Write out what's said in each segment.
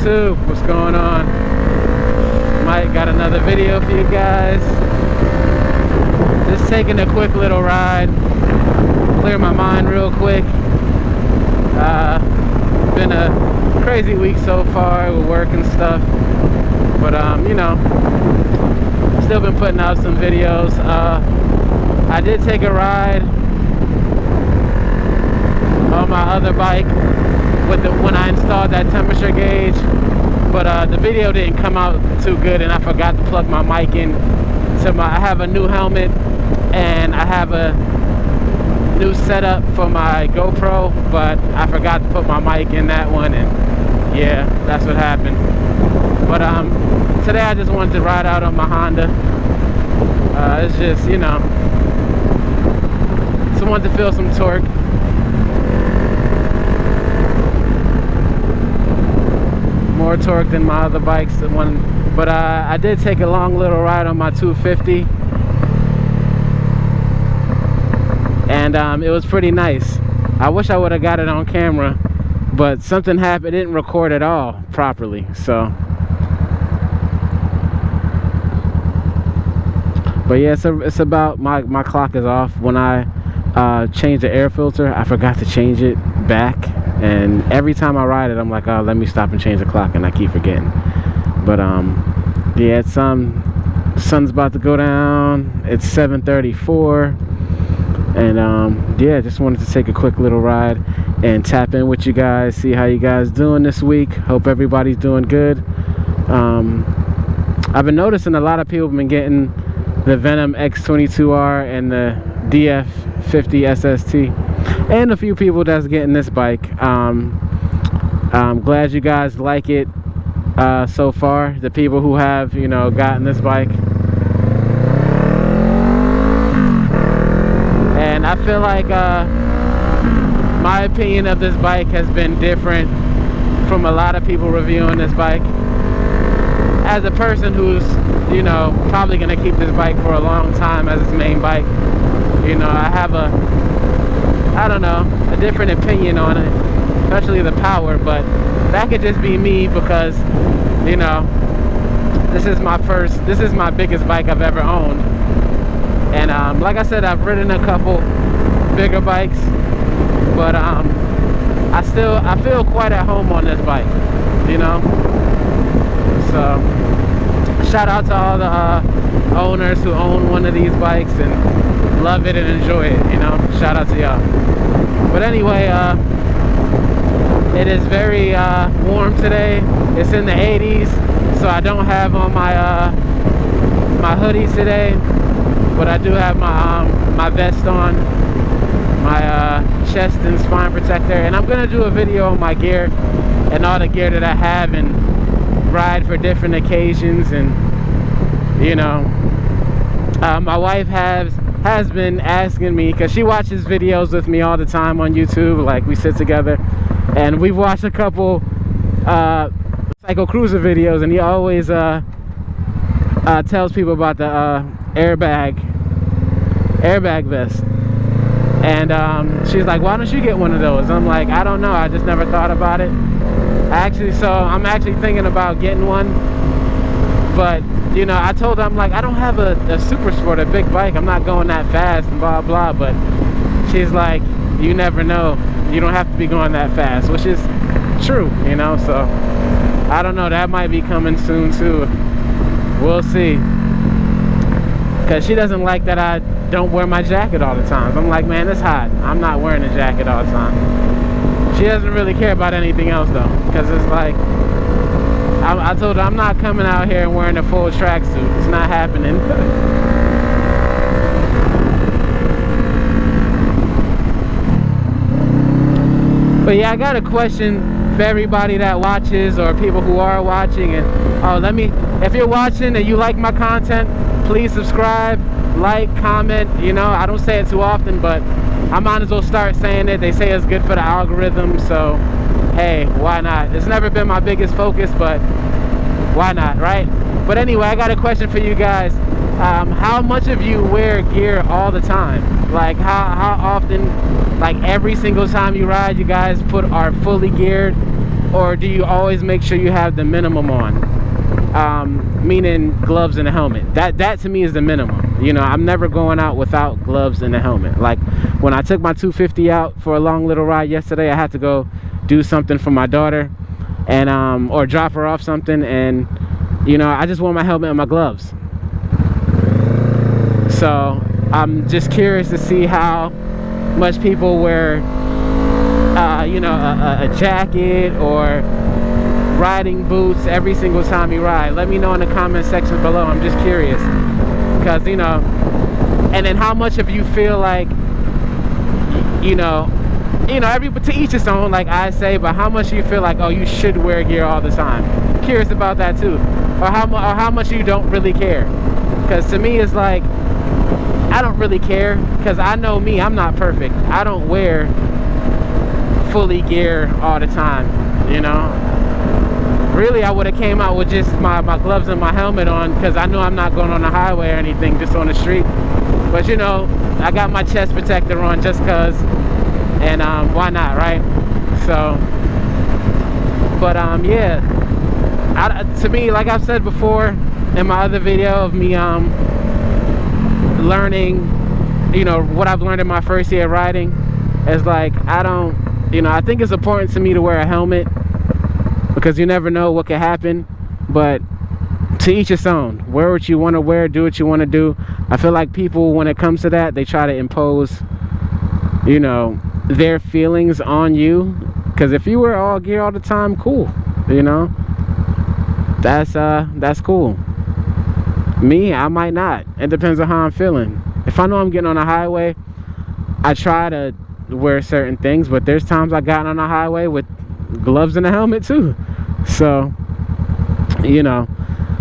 YouTube, what's going on? Mike got another video for you guys. Just taking a quick little ride, clear my mind real quick. Been a crazy week so far with work and stuff, but you know, still been putting out some videos. I did take a ride on my other bike with when I installed that temperature gauge, but the video didn't come out too good, and I forgot to plug my mic in. I have a new helmet and I have a new setup for my GoPro, but I forgot to put my mic in that one, and yeah, that's what happened. But today I just wanted to ride out on my Honda. It's just, you know, just wanted to feel some torque. More torque than my other bikes. But I did take a long little ride on my 250, and it was pretty nice. I wish I would have got it on camera, but something happened. It didn't record at all properly, so. But yeah, it's about, my clock is off. When I changed the air filter, I forgot to change it back, and every time I ride it, I'm like, oh, let me stop and change the clock, and I keep forgetting. But yeah, it's sun's about to go down. It's 7:34, and yeah, just wanted to take a quick little ride and tap in with you guys, see how you guys doing this week. Hope everybody's doing good. I've been noticing a lot of people have been getting the Venom X22R and the DF50 SST, and a few people that's getting this bike. I'm glad you guys like it so far, the people who have, you know, gotten this bike. And I feel like my opinion of this bike has been different from a lot of people reviewing this bike. As a person who's, you know, probably gonna keep this bike for a long time as its main bike, you know, I have I don't know, a different opinion on it, especially the power. But that could just be me, because, you know, this is my biggest bike I've ever owned. And like I said, I've ridden a couple bigger bikes, but I feel quite at home on this bike, you know. So shout out to all the owners who own one of these bikes and love it and enjoy it, you know. Shout out to y'all. But anyway, it is very warm today. It's in the 80s, so I don't have on my my hoodie today, but I do have my vest on, my chest and spine protector, and I'm gonna do a video on my gear and all the gear that I have and ride for different occasions. And you know, my wife has been asking me, because she watches videos with me all the time on YouTube. Like, we sit together and we've watched a couple Psycho Cruiser videos, and he always tells people about the airbag vest. And she's like, why don't you get one of those? I'm like, I don't know, I just never thought about it. I'm actually thinking about getting one. But you know, I told her, I'm like, I don't have a super sport, a big bike, I'm not going that fast and blah blah. But she's like, you never know, you don't have to be going that fast, which is true, you know. So I don't know, that might be coming soon too. We'll see. Because she doesn't like that I don't wear my jacket all the time. I'm like, man, it's hot, I'm not wearing a jacket all the time. She doesn't really care about anything else though, because it's like, I told her I'm not coming out here and wearing a full tracksuit. It's not happening. But yeah, I got a question for everybody that watches, or people who are watching. And if you're watching and you like my content, please subscribe, like, comment. You know, I don't say it too often, but I might as well start saying it. They say it's good for the algorithm, so hey, why not? It's never been my biggest focus, but why not, right? But anyway, I got a question for you guys. How much of you wear gear all the time? Like, how often, like every single time you ride, you guys are fully geared? or do you always make sure you have the minimum on? Meaning gloves and a helmet. That to me is the minimum. You know, I'm never going out without gloves and a helmet. Like when I took my 250 out for a long little ride yesterday, I had to go do something for my daughter, and or drop her off something, and you know, I just wore my helmet and my gloves. So I'm just curious to see how much people wear you know, a jacket or riding boots every single time you ride. Let me know in the comment section below. I'm just curious, because you know, and then how much of you feel like, you know, every to each his own, like I say, but how much you feel like, oh, you should wear gear all the time. Curious about that too, or how much you don't really care. Because to me, it's like, I don't really care, because I know me, I'm not perfect. I don't wear fully gear all the time, you know. Really, I would have came out with just my gloves and my helmet on, because I know I'm not going on the highway or anything, just on the street. But you know, I got my chest protector on just because, and why not, right? So, but yeah, to me, like I've said before in my other video of me learning, you know, what I've learned in my first year riding, is like, I don't, you know, I think it's important to me to wear a helmet, because you never know what could happen. But to each his own. Wear what you want to wear, do what you want to do. I feel like people, when it comes to that, they try to impose, you know, their feelings on you. Because if you wear all gear all the time, cool, you know, that's cool. Me, I might not. It depends on how I'm feeling. If I know I'm getting on a highway, I try to wear certain things, but there's times I got on the highway with gloves and a helmet too. So, you know,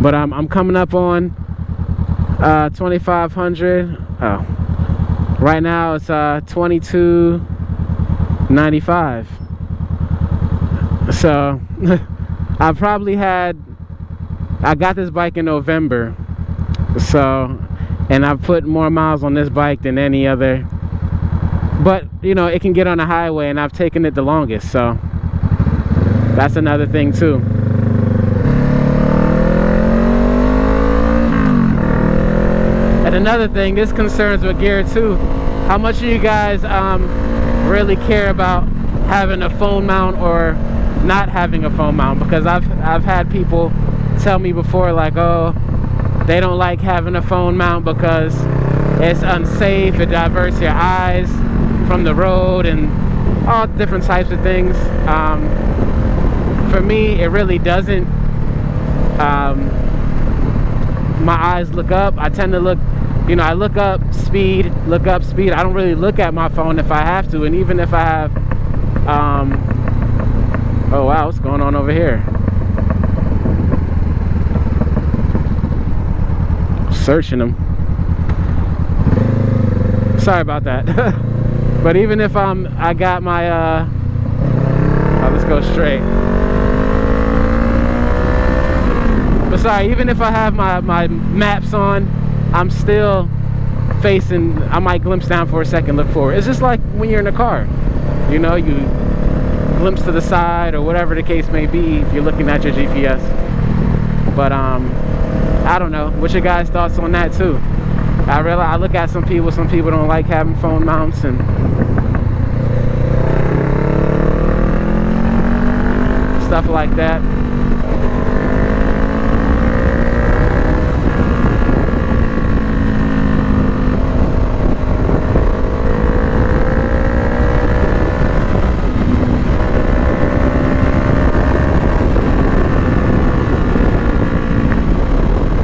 but I'm coming up on 2,500. Oh, right now it's 22.95. So I got this bike in November, so, and I've put more miles on this bike than any other, but you know, it can get on the highway, and I've taken it the longest, so that's another thing too. And another thing, this concerns with gear too. How much do you guys really care about having a phone mount or not having a phone mount? Because I've had people tell me before, like, oh, they don't like having a phone mount because it's unsafe, it diverts your eyes from the road, and all different types of things. For me, it really doesn't. My eyes look up. I tend to look, you know, I look up speed. I don't really look at my phone if I have to. And even if I have, oh wow, what's going on over here? Searching them. Sorry about that. But even if I got my oh, let's go straight. But sorry, even if I have my maps on, I'm still facing, I might glimpse down for a second, look forward. It's just like when you're in a car, you know, you glimpse to the side or whatever the case may be if you're looking at your GPS. But I don't know, what's your guys' thoughts on that too? I realize, I look at some people don't like having phone mounts and stuff like that.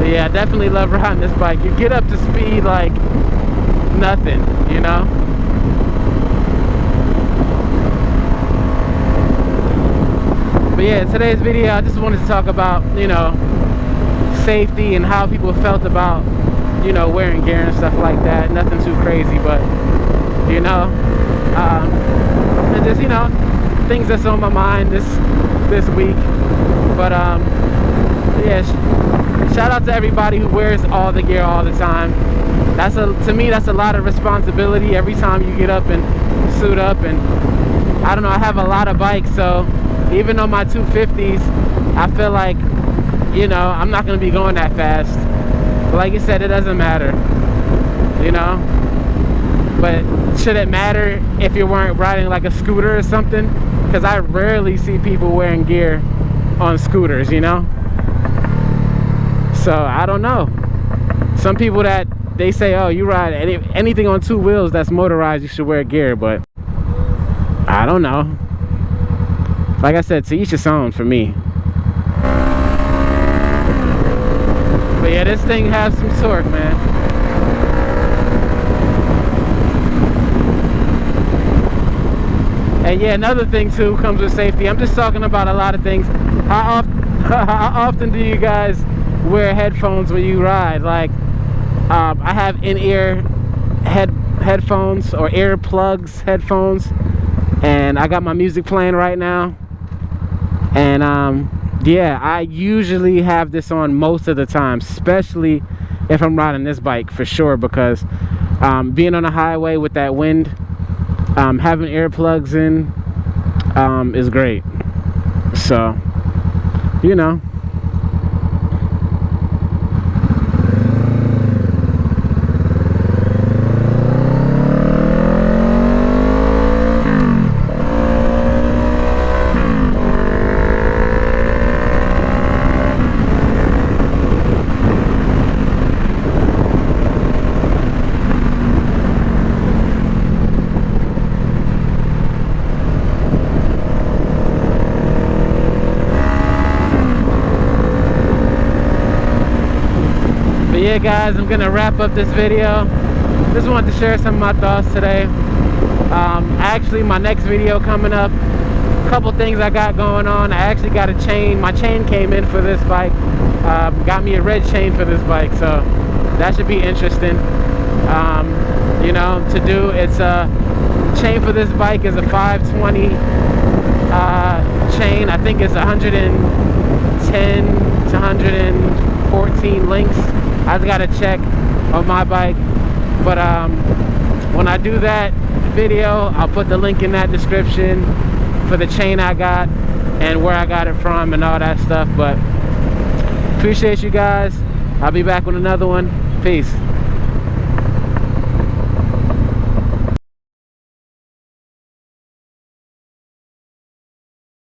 Yeah, I definitely love riding this bike. You get up to speed like nothing, you know? But yeah, today's video, I just wanted to talk about, you know, safety and how people felt about, you know, wearing gear and stuff like that. Nothing too crazy, but, you know, and just, you know, things that's on my mind this week. But, yeah, shout out to everybody who wears all the gear all the time. To me, that's a lot of responsibility every time you get up and suit up. And I don't know, I have a lot of bikes, so even on my 250s, I feel like, you know, I'm not going to be going that fast. But like you said, it doesn't matter, you know. But should it matter if you weren't riding like a scooter or something? Because I rarely see people wearing gear on scooters, you know. So I don't know. Some people that they say, oh, you ride anything on 2 wheels that's motorized, you should wear gear, but I don't know. Like I said, to each his own for me. But yeah, this thing has some torque, man. And yeah, another thing too comes with safety. I'm just talking about a lot of things. How often do you guys wear headphones when you ride? Like, I have in-ear headphones or earplugs headphones, and I got my music playing right now. And yeah, I usually have this on most of the time, especially if I'm riding this bike, for sure, because being on the highway with that wind, having earplugs in is great. So, you know. Yeah, guys, I'm gonna wrap up this video. Just wanted to share some of my thoughts today. Actually, my next video coming up, a couple things I got going on. I actually got a chain. My chain came in for this bike. Got me a red chain for this bike, so that should be interesting. You know, to do. It's a chain for this bike is a 520 chain. I think it's 110 to 114 links. I just gotta check on my bike, but when I do that video, I'll put the link in that description for the chain I got and where I got it from and all that stuff. But appreciate you guys. I'll be back with another one. Peace.